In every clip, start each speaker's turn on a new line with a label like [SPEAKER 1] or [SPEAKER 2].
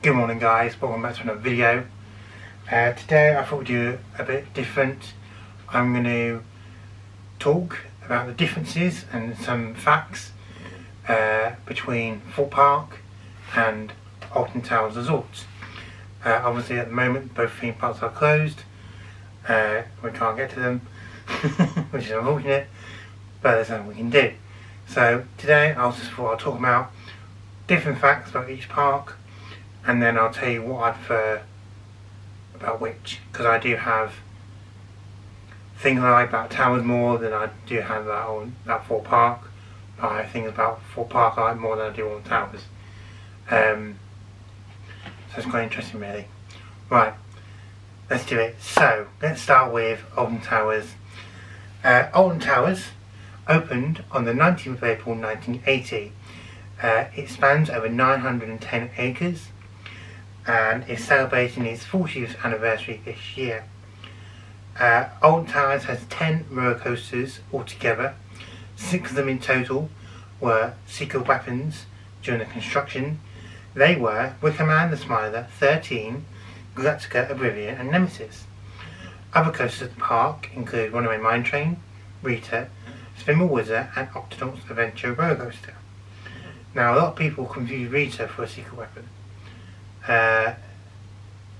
[SPEAKER 1] Good morning guys, welcome back to another video. Today I thought we'd do a bit different. I'm going to talk about the differences and some facts between Thorpe Park and Alton Towers Resort. Obviously at the moment both theme parks are closed. We can't get to them, which is unfortunate, but there's nothing we can do. So today I'll talk about different facts about each park, and then I'll tell you what I prefer about which, because I do have things I like about Towers more than I do have that Thorpe Park. But I have things about Thorpe Park I like more than I do on Towers. So it's quite interesting really. Right, let's do it. So let's start with Alton Towers. Alton Towers opened on the 19th of April 1980. It spans over 910 acres and is celebrating its 40th anniversary this year. Alton Towers has 10 roller coasters altogether. 6 of them in total were secret weapons during the construction. They were Wicker Man, the Smiler, 13, Galactica, Oblivion and Nemesis. Other coasters at the park include Runaway Mine Train, Rita, Spinball Wizard and Octonauts Adventure Roller Coaster. Now a lot of people confuse Rita for a secret weapon,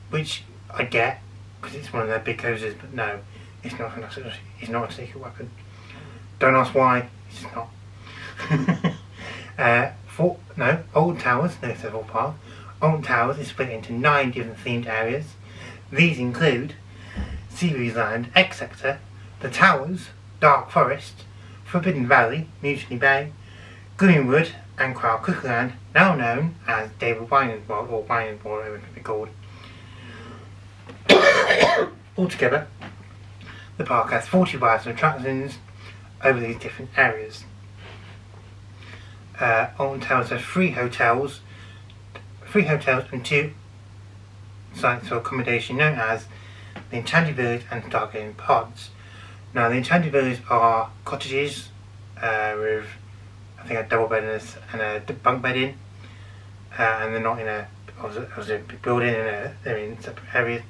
[SPEAKER 1] which I get because it's one of their big coasters, but no, it's not a secret weapon. Don't ask why, it's just not. Alton Towers, no, it's Thorpe Park. Alton Towers is split into 9 different themed areas. These include Seabreeze Land, X Sector, The Towers, Dark Forest, Forbidden Valley, Mutiny Bay, Greenwood and Crown Cookie Land, now known as David Winans World, or Winans World, whatever it can be called. Altogether, the park has 40 rides and attractions over these different areas. Alton Towers has 3 hotels and 2 sites for accommodation known as the Enchanted Village and Stargazing Pods. Now the Enchanted Village are cottages with I think a double bed and a bunk bed in, and they're not in a big building, they're in separate areas.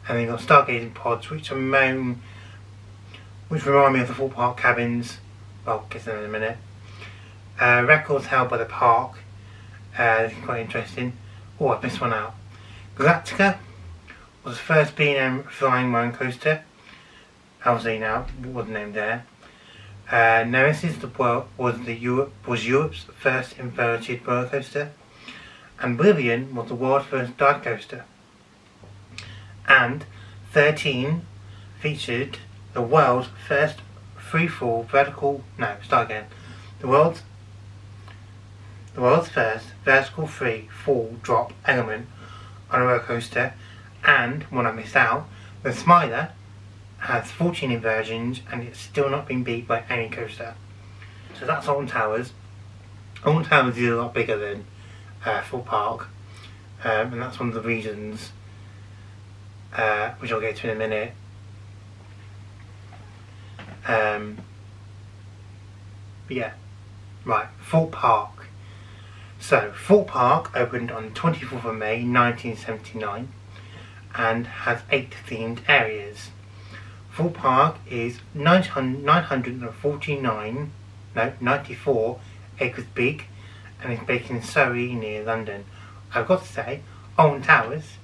[SPEAKER 1] And then you've got stargazing pods which remind me of the Thorpe Park cabins. I'll get to them in a minute. Records held by the park, this is quite interesting. Oh, I missed one out. Galactica was the first B&M flying roller coaster. Obviously now it wasn't named there. Nemesis was Europe's first inverted roller coaster, and Oblivion was the world's first dive coaster. And 13 featured the world's first free-fall the world's first vertical free-fall drop element on a roller coaster. And one I missed out, the Smiler has 14 inversions and it's still not been beat by any coaster. So that's Alton Towers. Alton Towers is a lot bigger than Thorpe Park, and that's one of the reasons, which I'll get to in a minute. But yeah, right, Thorpe Park. So Thorpe Park opened on 24th of May 1979 and has 8 themed areas. Thorpe Park is 94 acres big and is based in Surrey near London. I've got to say, Alton Towers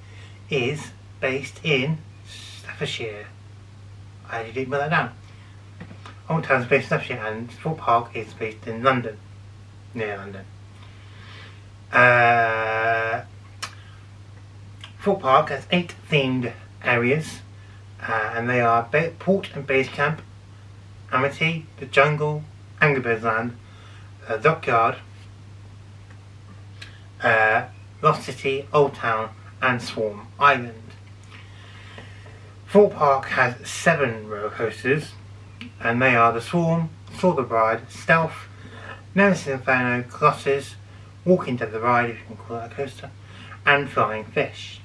[SPEAKER 1] is based in Staffordshire. I didn't put that down. Alton Towers is based in Staffordshire and Thorpe Park is based in London, near London. Thorpe Park has 8 themed areas. And they are Port and Base Camp, Amity, the Jungle, Angry Birds Land, Dockyard, Lost City, Old Town and Swarm Island. Thorpe Park has 7 roller coasters, and they are the Swarm, Saw the Bride, Stealth, Nemesis Inferno, Colossus, Walking Dead the Ride, if you can call that a coaster, and Flying Fish.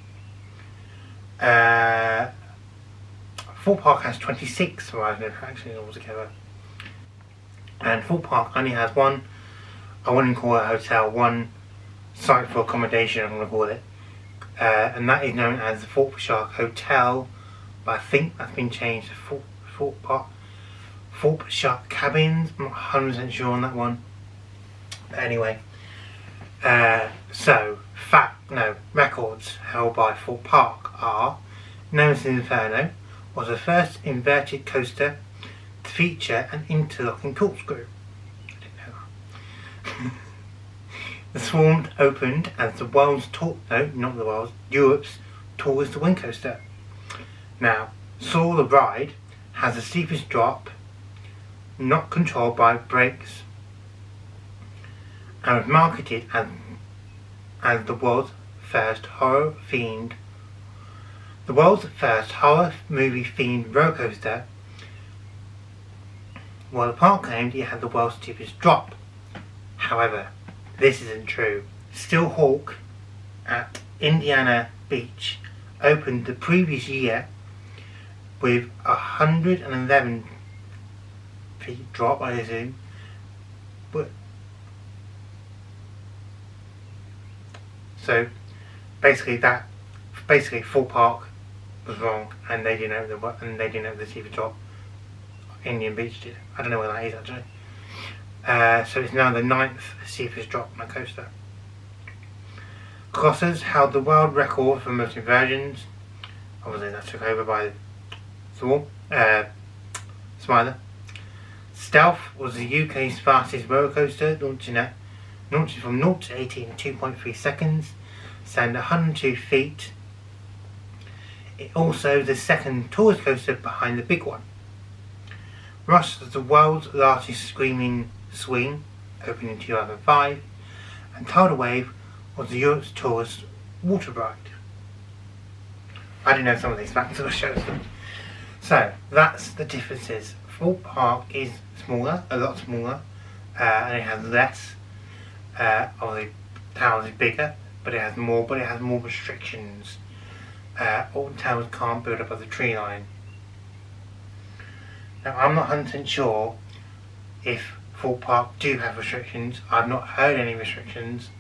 [SPEAKER 1] Thorpe Park has 26 rides and attractions altogether, and Thorpe Park only has one, I wouldn't call it a hotel, one site for accommodation I'm going to call it, and that is known as the Thorpe Hotel, but I think that's been changed to Thorpe Cabins. I'm not 100% sure on that one. But anyway, records held by Thorpe Park are: Nemesis Inferno was the first inverted coaster to feature an interlocking corkscrew. I didn't know that. The Swarm opened as Europe's tallest wing coaster. Now, Soar the Ride has the steepest drop, not controlled by brakes, and was marketed as the world's first horror movie themed roller coaster. While the park claimed it had the world's steepest drop. However, this isn't true. Still Hawk at Indiana Beach opened the previous year with 111 feet drop, I assume. So basically Thorpe Park was wrong, and they didn't know the steepest drop. Indian Beach did. I don't know where that is actually. So it's now the 9th steepest drop on a coaster. Colossus held the world record for most inversions. Obviously that took over by Smiler. Stealth was the UK's fastest roller coaster, launching from 0 to 80 in 2.3 seconds, standing 102 feet. It also the second tallest coaster behind the big one. Rush was the world's largest screaming swing, opened in 2005, and Tidal Wave was Europe's tallest water ride. I didn't know some of these facts, so I'll show them. So that's the differences. Thorpe Park is smaller, a lot smaller, and it has less. Obviously, Towers is bigger, but it has more restrictions. Alton Towers can't build above the tree line. Now, I'm not 100% sure if Thorpe Park do have restrictions. I've not heard any restrictions.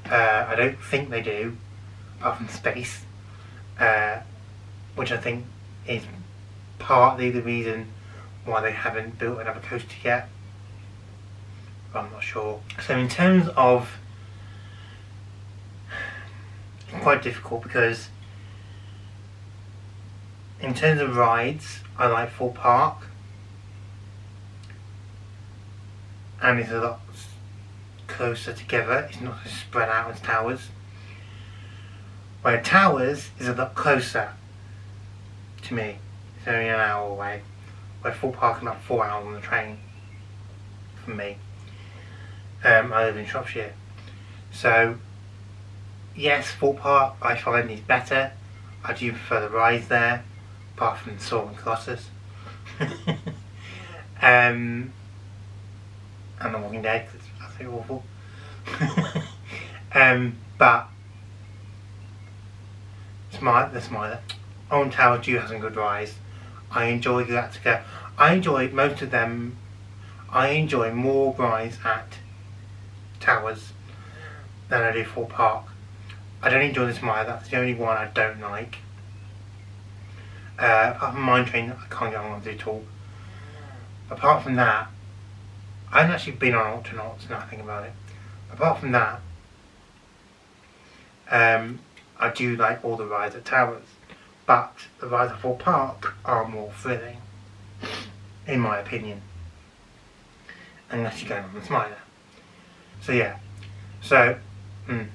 [SPEAKER 1] I don't think they do, apart from space, which I think is partly the reason why they haven't built another coaster yet. But I'm not sure. So in terms of, it's quite difficult because in terms of rides, I like Thorpe Park, and it's a lot closer together. It's not so spread out as Towers. Where Towers is a lot closer to me. It's only an hour away. Where Thorpe Park is about 4 hours on the train from me. I live in Shropshire. So yes, Thorpe Park I find is better. I do prefer the rides there, apart from Soar and Colossus. And The Walking Dead, because it's absolutely awful. But the Smiler. Alton Towers do have some good rides. I enjoy Galactica. I enjoy most of them. I enjoy more rides at Towers than I do Thorpe Park. I don't enjoy the Smiler. That's the only one I don't like. Apart from Mine Train, I can't get on with it at all. Apart from that, I haven't actually been on Octonauts, now I think about it. Apart from that, I do like all the rides at Towers, but the rides at Thorpe Park are more thrilling, in my opinion. Unless you're going on the Smiler. So yeah,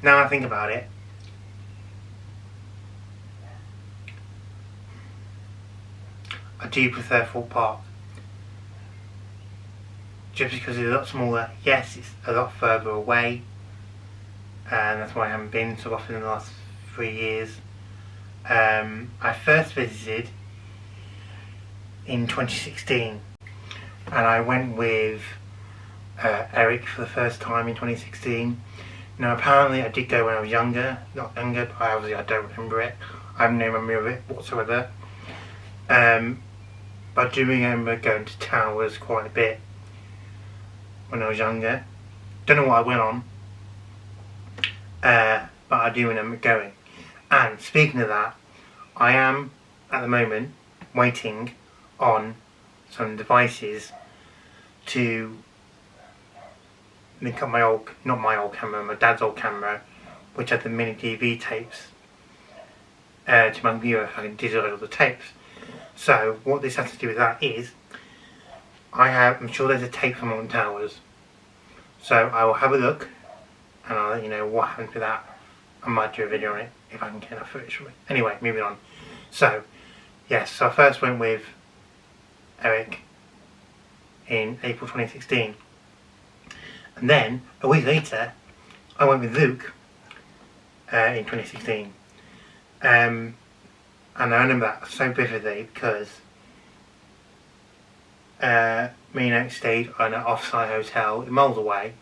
[SPEAKER 1] now I think about it, I do prefer Thorpe Park. Just because it's a lot smaller. Yes, it's a lot further away, and that's why I haven't been so often in the last 3 years. I first visited in 2016, and I went with Eric for the first time in 2016. Now apparently I did go when I was younger, not younger, but obviously I don't remember it. I have no memory of it whatsoever. But I do remember going to Towers quite a bit when I was younger. Don't know what I went on, but I do remember going. And speaking of that, I am at the moment waiting on some devices to link up my old, not my old camera, my dad's old camera, which had the mini DV tapes, to my computer. I can digitalize all the tapes. So what this has to do with that is, I'm sure there's a tape from Alton Towers. So I will have a look and I'll let you know what happens with that. I might do a video on it if I can get enough footage from it. Anyway, moving on. So, yes, so I first went with Eric in April 2016. And then, a week later, I went with Luke in 2016. And I remember that so vividly because me and Eric stayed on an off-site hotel miles away.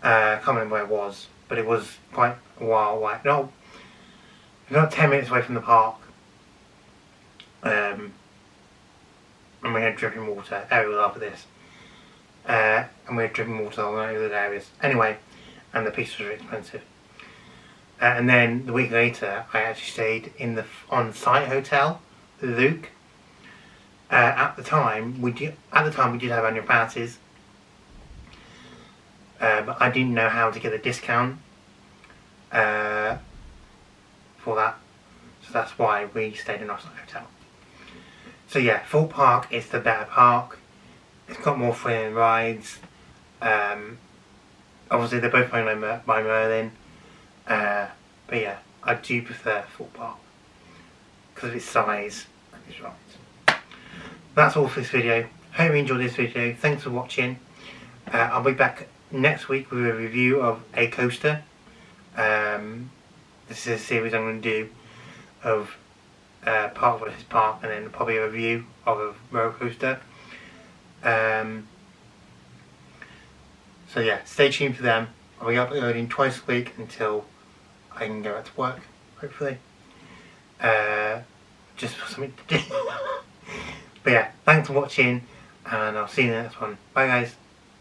[SPEAKER 1] I can't remember where it was, but it was quite a while away. No, about 10 minutes away from the park. And we had dripping water. Eric will laugh at this. And we had dripping water all over the areas. Anyway, and the pizza was very expensive. And then the week later, I actually stayed in the on-site hotel with Luke. At the time, we did have annual passes, but I didn't know how to get a discount for that, so that's why we stayed in off-site hotel. So yeah, Thorpe Park is the better park. It's got more thrilling rides. Obviously, they're both owned by Merlin. But yeah, I do prefer Thorpe Park because of its size and its rides. That's all for this video. Hope you enjoyed this video. Thanks for watching. I'll be back next week with a review of a coaster. This is a series I'm going to do of park versus park, and then probably a review of a roller coaster. So yeah, stay tuned for them. I'll be uploading twice a week until I can go back to work, hopefully. Just for something to do. But yeah, thanks for watching, and I'll see you in the next one. Bye guys.